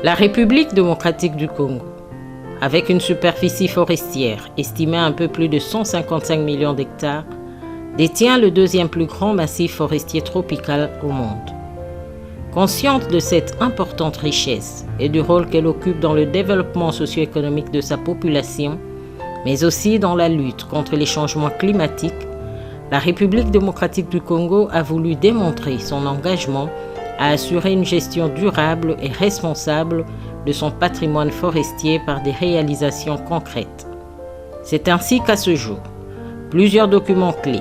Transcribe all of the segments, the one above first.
La République démocratique du Congo, avec une superficie forestière estimée à un peu plus de 155 millions d'hectares, détient le deuxième plus grand massif forestier tropical au monde. Consciente de cette importante richesse et du rôle qu'elle occupe dans le développement socio-économique de sa population, mais aussi dans la lutte contre les changements climatiques, la République démocratique du Congo a voulu démontrer son engagement à assurer une gestion durable et responsable de son patrimoine forestier par des réalisations concrètes. C'est ainsi qu'à ce jour, plusieurs documents clés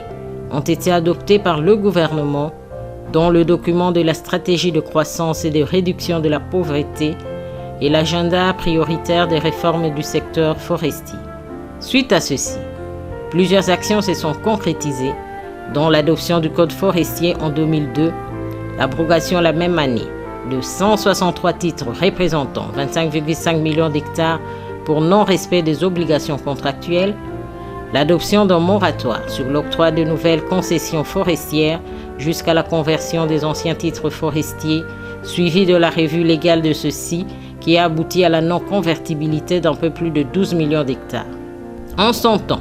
ont été adoptés par le gouvernement, dont le document de la stratégie de croissance et de réduction de la pauvreté et l'agenda prioritaire des réformes du secteur forestier. Suite à ceci, plusieurs actions se sont concrétisées, dont l'adoption du Code forestier en 2002, l'abrogation la même année de 163 titres représentant 25,5 millions d'hectares pour non-respect des obligations contractuelles, l'adoption d'un moratoire sur l'octroi de nouvelles concessions forestières jusqu'à la conversion des anciens titres forestiers, suivi de la revue légale de ceux-ci qui a abouti à la non-convertibilité d'un peu plus de 12 millions d'hectares. En son temps,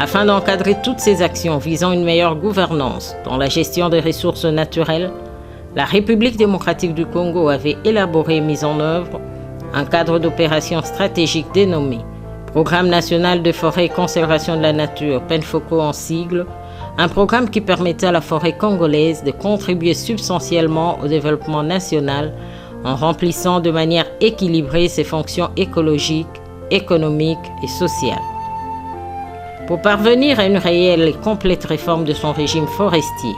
afin d'encadrer toutes ces actions visant une meilleure gouvernance dans la gestion des ressources naturelles, la République démocratique du Congo avait élaboré et mis en œuvre un cadre d'opération stratégique dénommé Programme national de forêt et conservation de la nature, PENFOCO en sigle, un programme qui permettait à la forêt congolaise de contribuer substantiellement au développement national en remplissant de manière équilibrée ses fonctions écologiques, économiques et sociales. Pour parvenir à une réelle et complète réforme de son régime forestier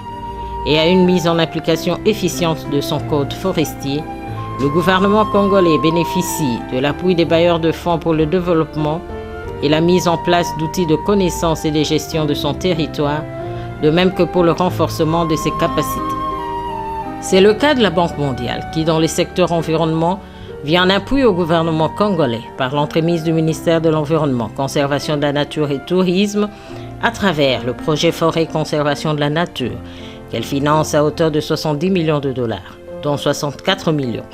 et à une mise en application efficiente de son code forestier, le gouvernement congolais bénéficie de l'appui des bailleurs de fonds pour le développement et la mise en place d'outils de connaissance et de gestion de son territoire, de même que pour le renforcement de ses capacités. C'est le cas de la Banque mondiale qui, dans les secteurs environnement, vient en appui au gouvernement congolais par l'entremise du ministère de l'Environnement, Conservation de la Nature et Tourisme à travers le projet Forêt Conservation de la Nature qu'elle finance à hauteur de 70 millions de dollars, dont 64 millions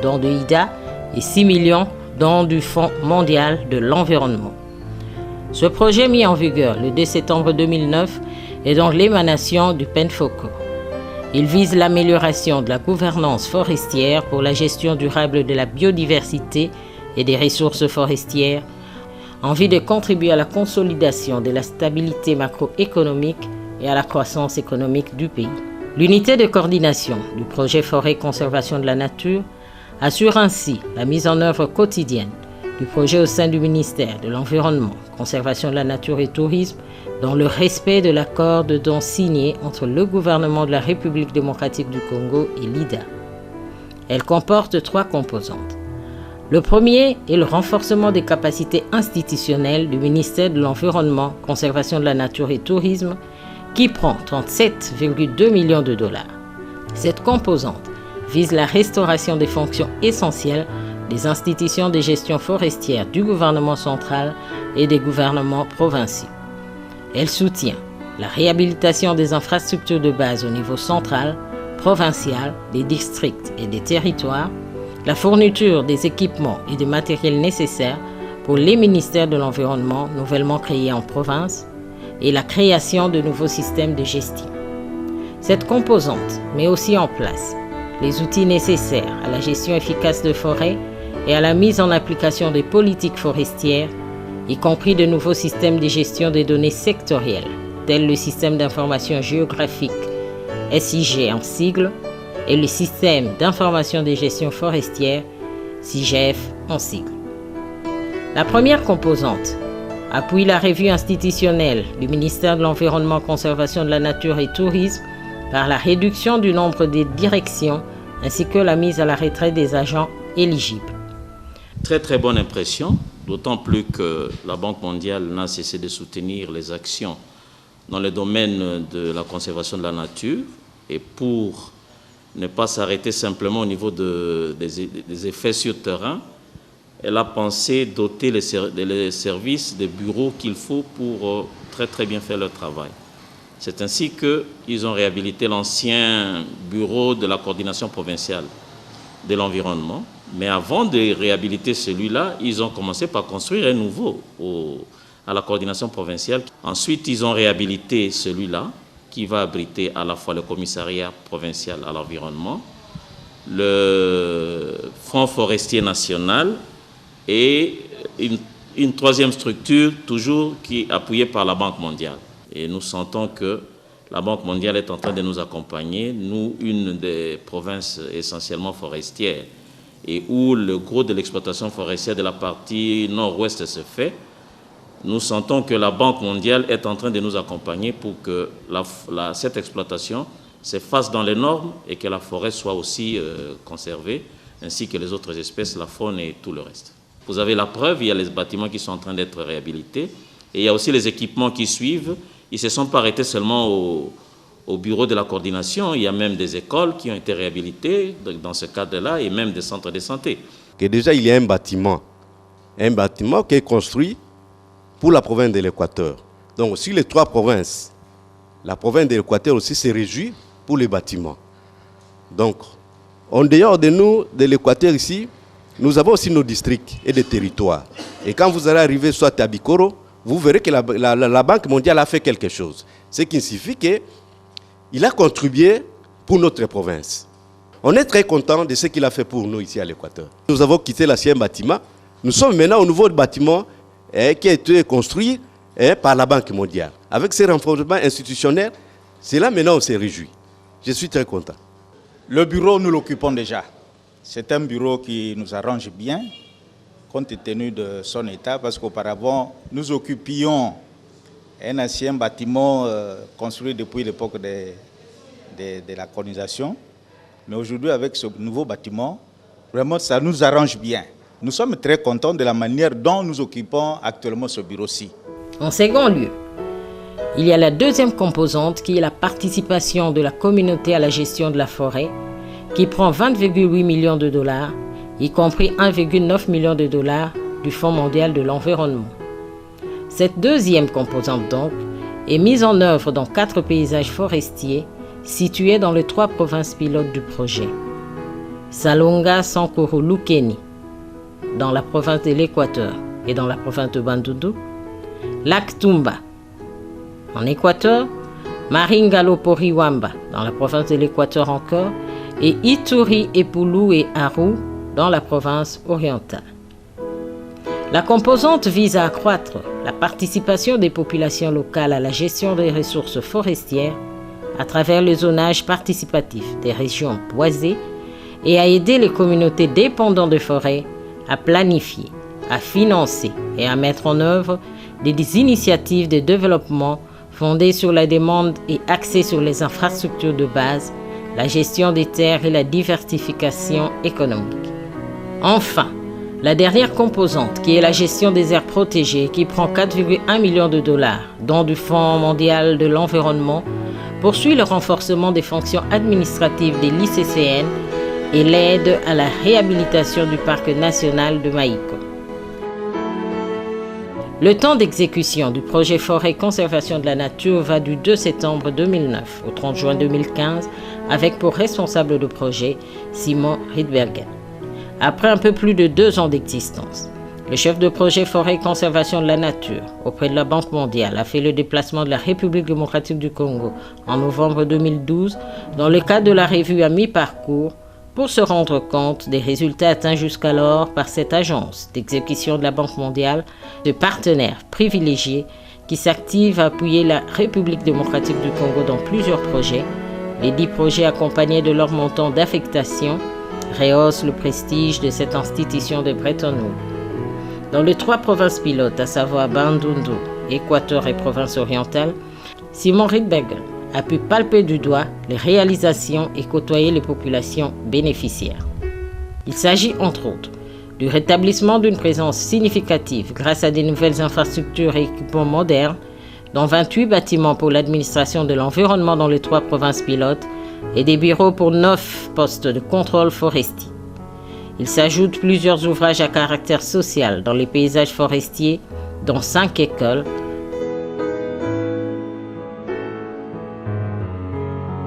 dont de IDA et 6 millions dont du Fonds mondial de l'environnement. Ce projet mis en vigueur le 2 septembre 2009 est donc l'émanation du PENFOCO. Il vise l'amélioration de la gouvernance forestière pour la gestion durable de la biodiversité et des ressources forestières, en vue de contribuer à la consolidation de la stabilité macroéconomique et à la croissance économique du pays. L'unité de coordination du projet Forêt Conservation de la Nature assure ainsi la mise en œuvre quotidienne du projet au sein du ministère de l'Environnement, Conservation de la Nature et Tourisme, dans le respect de l'accord de don signé entre le gouvernement de la République démocratique du Congo et l'IDA. Elle comporte 3 composantes. Le premier est le renforcement des capacités institutionnelles du ministère de l'Environnement, Conservation de la Nature et Tourisme, qui prend 37,2 millions de dollars. Cette composante vise la restauration des fonctions essentielles des institutions de gestion forestière du gouvernement central et des gouvernements provinciaux. Elle soutient la réhabilitation des infrastructures de base au niveau central, provincial, des districts et des territoires, la fourniture des équipements et des matériels nécessaires pour les ministères de l'Environnement nouvellement créés en province et la création de nouveaux systèmes de gestion. Cette composante met aussi en place les outils nécessaires à la gestion efficace de forêts et à la mise en application des politiques forestières, y compris de nouveaux systèmes de gestion des données sectorielles, tels le système d'information géographique, SIG en sigle, et le système d'information de gestion forestière, SIGF en sigle. La première composante appuie la revue institutionnelle du ministère de l'Environnement, Conservation de la Nature et Tourisme par la réduction du nombre des directions ainsi que la mise à la retraite des agents éligibles. Très bonne impression, d'autant plus que la Banque mondiale n'a cessé de soutenir les actions dans le domaine de la conservation de la nature et pour ne pas s'arrêter simplement au niveau des effets sur terrain, elle a pensé doter les services des bureaux qu'il faut pour très bien faire leur travail. C'est ainsi qu'ils ont réhabilité l'ancien bureau de la coordination provinciale de l'environnement Mais avant de réhabiliter celui-là, ils ont commencé par construire un nouveau à la coordination provinciale. Ensuite, ils ont réhabilité celui-là, qui va abriter à la fois le commissariat provincial à l'environnement, le Fonds forestier national et une troisième structure, toujours qui est appuyée par la Banque mondiale. Et nous sentons que la Banque mondiale est en train de nous accompagner, nous, une des provinces essentiellement forestières, et où le gros de l'exploitation forestière de la partie nord-ouest se fait. Nous sentons que la Banque mondiale est en train de nous accompagner pour que cette exploitation se fasse dans les normes et que la forêt soit aussi conservée, ainsi que les autres espèces, la faune et tout le reste. Vous avez la preuve, il y a les bâtiments qui sont en train d'être réhabilités et il y a aussi les équipements qui suivent. Ils ne se sont pas arrêtés seulement au bureau de la coordination, il y a même des écoles qui ont été réhabilitées dans ce cadre-là et même des centres de santé. Que déjà, il y a un bâtiment qui est construit pour la province de l'Équateur. Donc aussi les trois provinces, la province de l'Équateur aussi se réjouit pour les bâtiments. Donc, en dehors de nous, de l'Équateur ici, nous avons aussi nos districts et des territoires. Et quand vous allez arriver soit à Bikoro, vous verrez que la Banque mondiale a fait quelque chose. Ce qui signifie qu'il a contribué pour notre province. On est très content de ce qu'il a fait pour nous ici à l'Équateur. Nous avons quitté l'ancien bâtiment. Nous sommes maintenant au nouveau bâtiment qui a été construit par la Banque mondiale. Avec ces renforcements institutionnels, c'est là maintenant on se réjouit. Je suis très content. Le bureau, nous l'occupons déjà. C'est un bureau qui nous arrange bien, compte tenu de son état, parce qu'auparavant, nous occupions un ancien bâtiment construit depuis l'époque de la colonisation. Mais aujourd'hui, avec ce nouveau bâtiment, vraiment, ça nous arrange bien. Nous sommes très contents de la manière dont nous occupons actuellement ce bureau-ci. En second lieu, il y a la deuxième composante qui est la participation de la communauté à la gestion de la forêt, qui prend 20,8 millions de dollars, y compris 1,9 million de dollars du Fonds mondial de l'environnement. Cette deuxième composante donc est mise en œuvre dans 4 paysages forestiers situés dans les 3 provinces pilotes du projet. Salonga Sankuru Lukeni, dans la province de l'Équateur et dans la province de Bandundu, Lac Tumba, en Équateur, Maringalo Poriwamba, dans la province de l'Équateur encore, et Ituri, Epulu et Aru, dans la province orientale. La composante vise à accroître la participation des populations locales à la gestion des ressources forestières à travers le zonage participatif des régions boisées et à aider les communautés dépendantes de forêts à planifier, à financer et à mettre en œuvre des initiatives de développement fondées sur la demande et axées sur les infrastructures de base, la gestion des terres et la diversification économique. Enfin, la dernière composante, qui est la gestion des aires protégées, qui prend 4,1 millions de dollars, dont du Fonds mondial de l'environnement, poursuit le renforcement des fonctions administratives de l'ICCN et l'aide à la réhabilitation du parc national de Maïko. Le temps d'exécution du projet Forêt Conservation de la Nature va du 2 septembre 2009 au 30 juin 2015, avec pour responsable de projet Simon Riedberger. Après un peu plus de 2 ans d'existence, le chef de projet Forêt Conservation de la Nature auprès de la Banque mondiale a fait le déplacement de la République démocratique du Congo en novembre 2012 dans le cadre de la revue à mi-parcours pour se rendre compte des résultats atteints jusqu'alors par cette agence d'exécution de la Banque mondiale, de partenaires privilégiés qui s'activent à appuyer la République démocratique du Congo dans plusieurs projets. Les 10 projets accompagnés de leur montant d'affectation rehaussent le prestige de cette institution de Bretton Woods. Dans les 3 provinces pilotes, à savoir Bandundu, Équateur et province orientale, Simon Riedberger a pu palper du doigt les réalisations et côtoyer les populations bénéficiaires. Il s'agit entre autres du rétablissement d'une présence significative grâce à des nouvelles infrastructures et équipements modernes, dont 28 bâtiments pour l'administration de l'environnement dans les 3 provinces pilotes et des bureaux pour 9 postes de contrôle forestier. Il s'ajoute plusieurs ouvrages à caractère social dans les paysages forestiers, dont 5 écoles,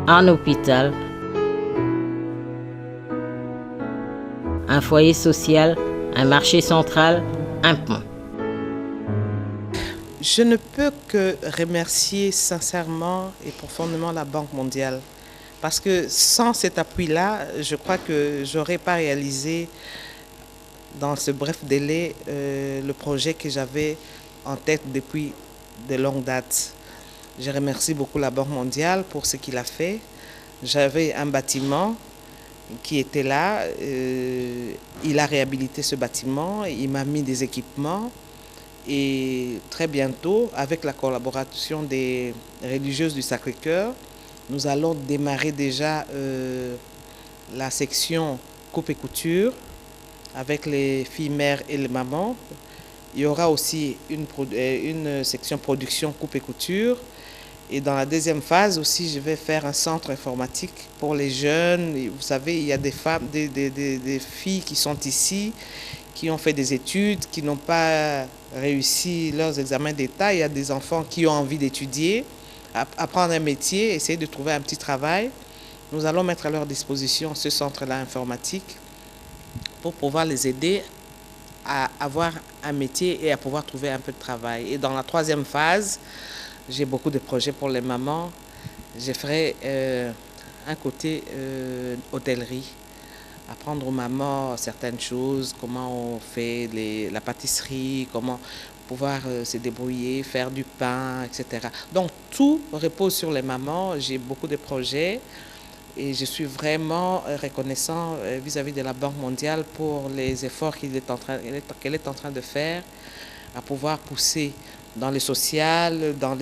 un hôpital, un foyer social, un marché central, un pont. Je ne peux que remercier sincèrement et profondément la Banque mondiale. Parce que sans cet appui-là, je crois que je n'aurais pas réalisé dans ce bref délai le projet que j'avais en tête depuis de longues dates. Je remercie beaucoup la Banque mondiale pour ce qu'il a fait. J'avais un bâtiment qui était là. Il a réhabilité ce bâtiment, il m'a mis des équipements. Et très bientôt, avec la collaboration des religieuses du Sacré-Cœur, nous allons démarrer déjà la section coupe et couture avec les filles mères et les mamans. Il y aura aussi une section production coupe et couture. Et dans la deuxième phase aussi, je vais faire un centre informatique pour les jeunes. Et vous savez, il y a des femmes, des filles qui sont ici, qui ont fait des études, qui n'ont pas réussi leurs examens d'État. Il y a des enfants qui ont envie d'étudier, apprendre un métier, essayer de trouver un petit travail. Nous allons mettre à leur disposition ce centre-là informatique pour pouvoir les aider à avoir un métier et à pouvoir trouver un peu de travail. Et dans la troisième phase, j'ai beaucoup de projets pour les mamans. Je ferai un côté hôtellerie, apprendre aux mamans certaines choses, comment on fait la pâtisserie, comment pouvoir se débrouiller, faire du pain, etc. Donc tout repose sur les mamans. J'ai beaucoup de projets et je suis vraiment reconnaissant vis-à-vis de la Banque mondiale pour les efforts qu'elle est en train de faire à pouvoir pousser dans le social, dans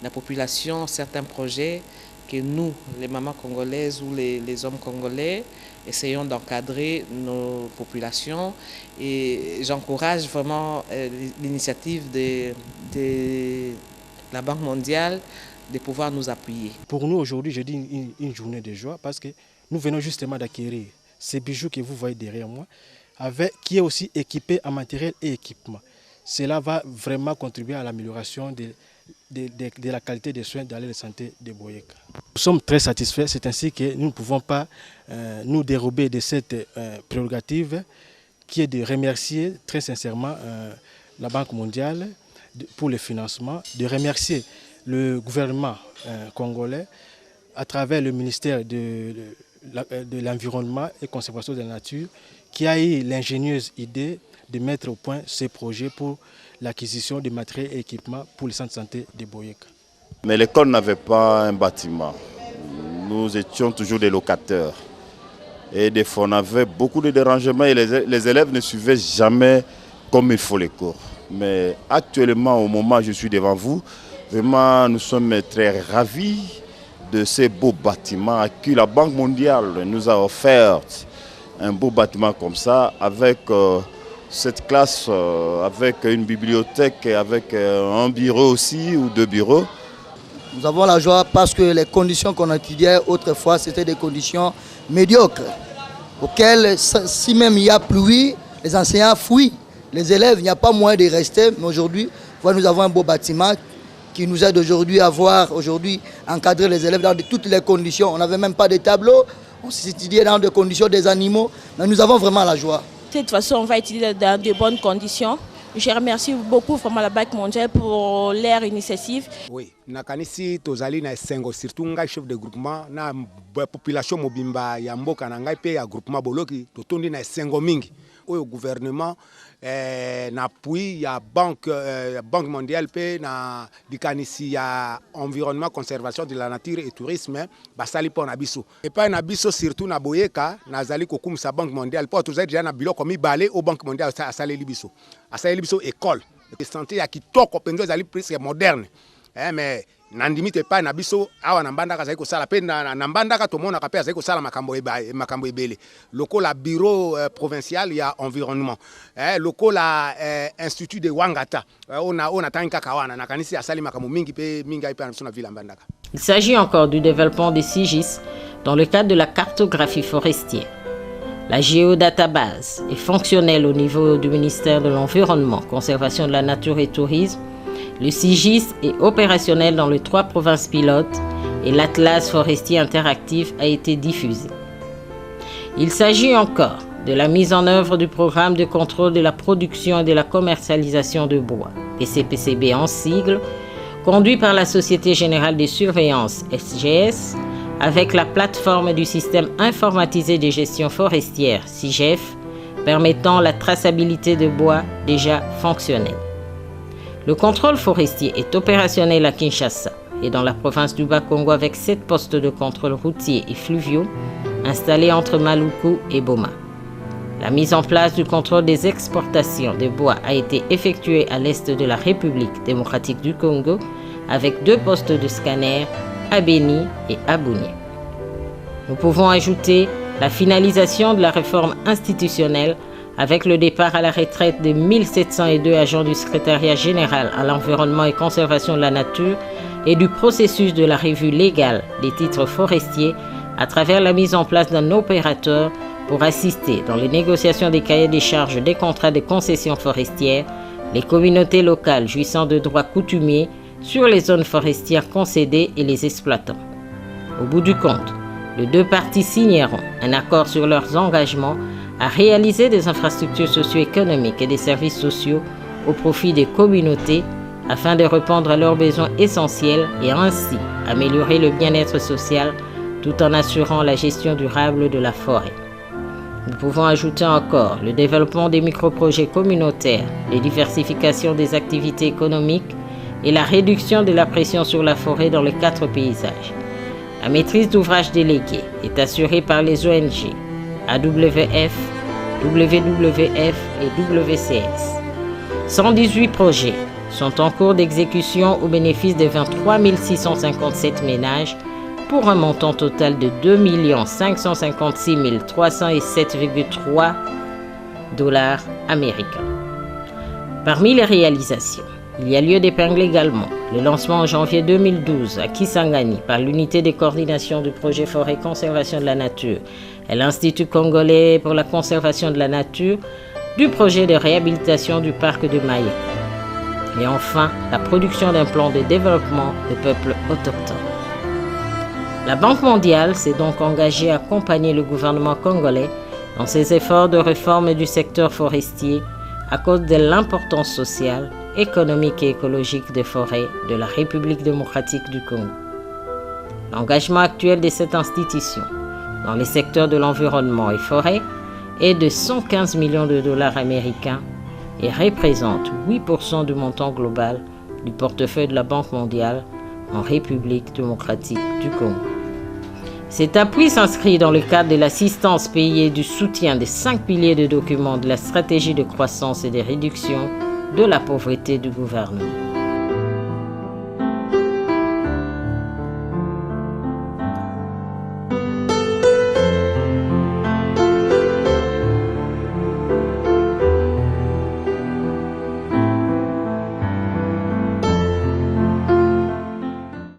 la population, certains projets que nous, les mamans congolaises ou les hommes congolais, essayons d'encadrer nos populations. Et j'encourage vraiment l'initiative de la Banque mondiale de pouvoir nous appuyer. Pour nous aujourd'hui, je dis une journée de joie parce que nous venons justement d'acquérir ces bijoux que vous voyez derrière moi, qui est aussi équipé en matériel et équipement. Cela va vraiment contribuer à l'amélioration de la qualité des soins dans la santé de Boyeka. Nous sommes très satisfaits, c'est ainsi que nous ne pouvons pas nous dérober de cette prérogative qui est de remercier très sincèrement la Banque mondiale pour le financement, de remercier le gouvernement congolais à travers le ministère de l'Environnement et Conservation de la Nature qui a eu l'ingénieuse idée de mettre au point ces projets pour l'acquisition de matériel et équipements pour le centre de santé de Boyeka. Mais l'école n'avait pas un bâtiment. Nous étions toujours des locataires. Et des fois, on avait beaucoup de dérangements et les élèves ne suivaient jamais comme il faut les cours. Mais actuellement, au moment où je suis devant vous, vraiment, nous sommes très ravis de ces beaux bâtiments à qui la Banque mondiale nous a offert un beau bâtiment comme ça avec cette classe, avec une bibliothèque, avec un bureau aussi ou 2 bureaux. Nous avons la joie parce que les conditions qu'on étudiait autrefois, c'était des conditions médiocres, auxquelles, si même il y a pluie, les enseignants fuient. Les élèves, il n'y a pas moyen de rester, mais aujourd'hui, nous avons un beau bâtiment qui nous aide aujourd'hui à encadrer les élèves dans toutes les conditions. On n'avait même pas de tableaux, on s'étudiait dans des conditions des animaux, mais nous avons vraiment la joie. De toute façon, on va étudier dans de bonnes conditions. Je remercie beaucoup vraiment la Banque mondiale pour leur initiative. Oui, nakanisi tozali na esengo surtout ngai chef de groupement na population mobimba ya mboka na ngai pe ya groupement boloki totondi na esengo mingi. Au gouvernement na appui ya banque mondiale pe na dikanisi ya environnement, conservation de la nature et tourisme basali po na biso. Et pas na biso surtout na Boyeka nazali kokumisa Banque mondiale po tozali déjà na biloko mibale au Banque mondiale asaleli biso. Asaleli biso école. Santé ya kitoko penzo ezali presque moderne. Mais nandimite pa na biso awa na mbandaka zali kosala pe na mbandaka tomona ka pe zali kosala makambo ebele lokola bureau provincial ya environnement lokola institut de Wangata ona tanka kawana na kanisi asali makambo mingi pe mingi aipa na villa mbandaka. Il s'agit encore du développement des SIGIS dans le cadre de la cartographie forestière. La géodatabase est fonctionnelle au niveau du ministère de l'Environnement, Conservation de la Nature et Tourisme. Le SIGIS est opérationnel dans les 3 provinces pilotes et l'Atlas forestier interactif a été diffusé. Il s'agit encore de la mise en œuvre du programme de contrôle de la production et de la commercialisation de bois, PCPCB en sigle, conduit par la Société Générale de Surveillance, SGS, avec la plateforme du système informatisé de gestion forestière, SIGEF, permettant la traçabilité de bois déjà fonctionnel. Le contrôle forestier est opérationnel à Kinshasa et dans la province du Bas-Congo avec 7 postes de contrôle routiers et fluviaux installés entre Maluku et Boma. La mise en place du contrôle des exportations de bois a été effectuée à l'est de la République démocratique du Congo avec 2 postes de scanner à Beni et à Bunia. Nous pouvons ajouter la finalisation de la réforme institutionnelle avec le départ à la retraite de 1702 agents du secrétariat général à l'environnement et conservation de la nature et du processus de la revue légale des titres forestiers à travers la mise en place d'un opérateur pour assister dans les négociations des cahiers des charges des contrats de concession forestière les communautés locales jouissant de droits coutumiers sur les zones forestières concédées et les exploitants. Au bout du compte, les 2 parties signeront un accord sur leurs engagements à réaliser des infrastructures socio-économiques et des services sociaux au profit des communautés afin de répondre à leurs besoins essentiels et ainsi améliorer le bien-être social tout en assurant la gestion durable de la forêt. Nous pouvons ajouter encore le développement des microprojets communautaires, la diversification des activités économiques et la réduction de la pression sur la forêt dans les 4 paysages. La maîtrise d'ouvrages délégués est assurée par les ONG AWF, WWF et WCS. 118 projets sont en cours d'exécution au bénéfice de 23 657 ménages pour un montant total de 2 556 307,3 $ américains. Parmi les réalisations, il y a lieu d'épingler également le lancement en janvier 2012 à Kisangani par l'unité de coordination du projet Forêt Conservation de la Nature et l'Institut congolais pour la conservation de la nature du projet de réhabilitation du parc de Maya. Et enfin, la production d'un plan de développement des peuples autochtones. La Banque mondiale s'est donc engagée à accompagner le gouvernement congolais dans ses efforts de réforme du secteur forestier à cause de l'importance sociale, économique et écologique des forêts de la République démocratique du Congo. L'engagement actuel de cette institution dans les secteurs de l'environnement et forêt est de 115 millions de $ américains et représente 8% du montant global du portefeuille de la Banque mondiale en République démocratique du Congo. Cet appui s'inscrit dans le cadre de l'assistance payée du soutien des 5 piliers de documents de la stratégie de croissance et de réduction de la pauvreté du gouvernement.